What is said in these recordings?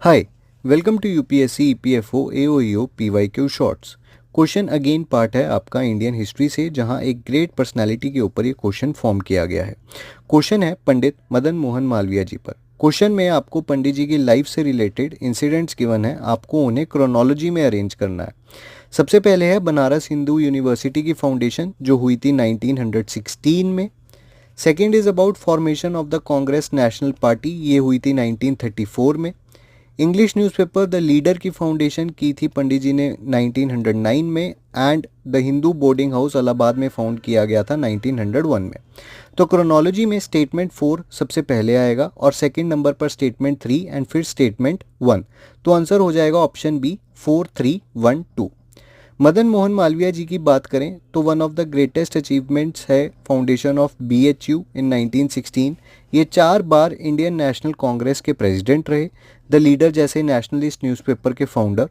Hi, welcome to UPSC EPFO AOEO PYQ shorts. Question again part है आपका Indian history से, जहां एक ग्रेट पर्सनालिटी के ऊपर ये क्वेश्चन फॉर्म किया गया है। क्वेश्चन है पंडित मदन मोहन मालवीय जी पर। क्वेश्चन में आपको पंडित जी की लाइफ से रिलेटेड इंसिडेंट्स गिवन है, आपको उन्हें क्रोनोलॉजी में अरेंज करना है। सबसे पहले है बनारस हिंदू यूनिवर्सिटी की फाउंडेशन, जो हुई थी 1916 में। Second is about formation of the Congress national party, ये हुई थी 1934 में। इंग्लिश न्यूज़पेपर द लीडर की फाउंडेशन की थी पंडित जी ने 1909 में, and the Hindu boarding house Allahabad में फाउंड किया गया था 1901 में। तो क्रोनोलॉजी में स्टेटमेंट 4 सबसे पहले आएगा और सेकंड नंबर पर स्टेटमेंट 3 एंड फिर स्टेटमेंट 1। तो आंसर हो जाएगा ऑप्शन बी 4 3 1 2। मदन मोहन मालवीय जी की बात करें तो one of the greatest achievements है फाउंडेशन ऑफ बीएचयू इन 1916। ये 4 बार इंडियन नेशनल कांग्रेस के प्रेसिडेंट रहे, द लीडर जैसे नेशनलिस्ट न्यूज़पेपर के फाउंडर।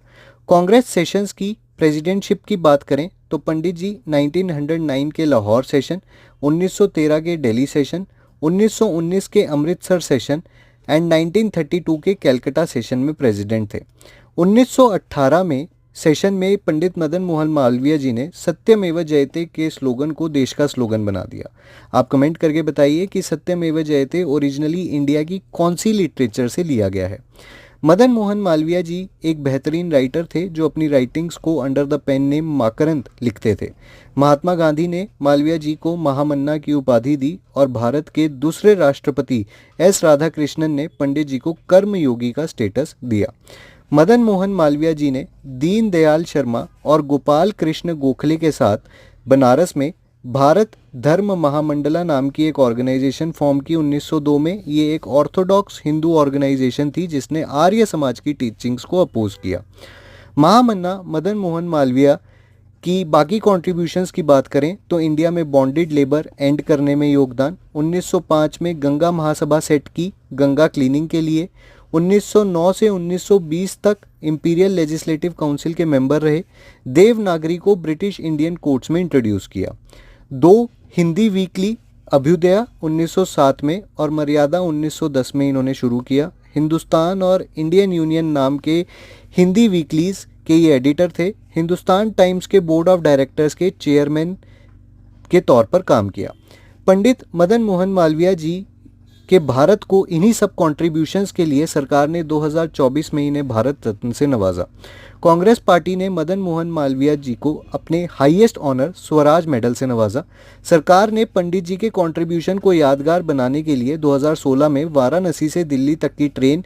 कांग्रेस सेशंस की प्रेसिडेंटशिप की बात करें तो पंडित जी 1909 के लाहौर सेशन, 1913 के दिल्ली सेशन, 1919 के अमृतसर सेशन एंड 1932 के कलकत्ता सेशन में प्रेसिडेंट थे। 1918 में सेशन में पंडित मदन मोहन मालवीय जी ने सत्यमेव जयते के स्लोगन को देश का स्लोगन बना दिया। आप कमेंट करके बताइए कि सत्यमेव जयते ओरिजिनली इंडिया की कौन सी लिटरेचर से लिया गया है। मदन मोहन मालवीय जी एक बेहतरीन राइटर थे जो अपनी राइटिंग्स को अंडर द पेन नेम माकरंद लिखते थे। महात्मा गांधी ने मालवीय जी को महामन्ना की उपाधि दी और भारत के दूसरे राष्ट्रपति एस राधाकृष्णन ने पंडित जी को कर्मयोगी का स्टेटस दिया। मदन मोहन मालवीय जी ने दीनदयाल शर्मा और गोपाल कृष्ण गोखले के साथ बनारस में भारत धर्म महामंडला नाम की एक ऑर्गेनाइजेशन फॉर्म की 1902 में। ये एक ऑर्थोडॉक्स हिंदू ऑर्गेनाइजेशन थी जिसने आर्य समाज की टीचिंग्स को अपोज किया। महामन्ना मदन मोहन मालवीय की बाकी कॉन्ट्रीब्यूशंस की बात करें तो इंडिया में बॉन्डेड लेबर एंड करने में योगदान, 1905 में गंगा महासभा सेट की गंगा क्लीनिंग के लिए, 1909 से 1920 तक इंपीरियल लेजिस्लेटिव काउंसिल के मेंबर रहे, देवनागरी को ब्रिटिश इंडियन कोर्ट्स में इंट्रोड्यूस किया। 2 हिंदी वीकली अभ्युदया 1907 में और मर्यादा 1910 में इन्होंने शुरू किया। हिंदुस्तान और इंडियन यूनियन नाम के हिंदी वीकलीज के ये एडिटर थे। हिंदुस्तान टाइम्स के बोर्ड ऑफ डायरेक्टर्स के चेयरमैन के तौर पर काम किया। पंडित मदन मोहन मालवीय जी कि भारत को इन्हीं सब कॉन्ट्रीब्यूशंस के लिए सरकार ने 2024 में इन्हें भारत रत्न से नवाजा। कांग्रेस पार्टी ने मदन मोहन मालवीय जी को अपने हाईएस्ट ऑनर स्वराज मेडल से नवाजा। सरकार ने पंडित जी के कॉन्ट्रीब्यूशन को यादगार बनाने के लिए 2016 में वाराणसी से दिल्ली तक की ट्रेन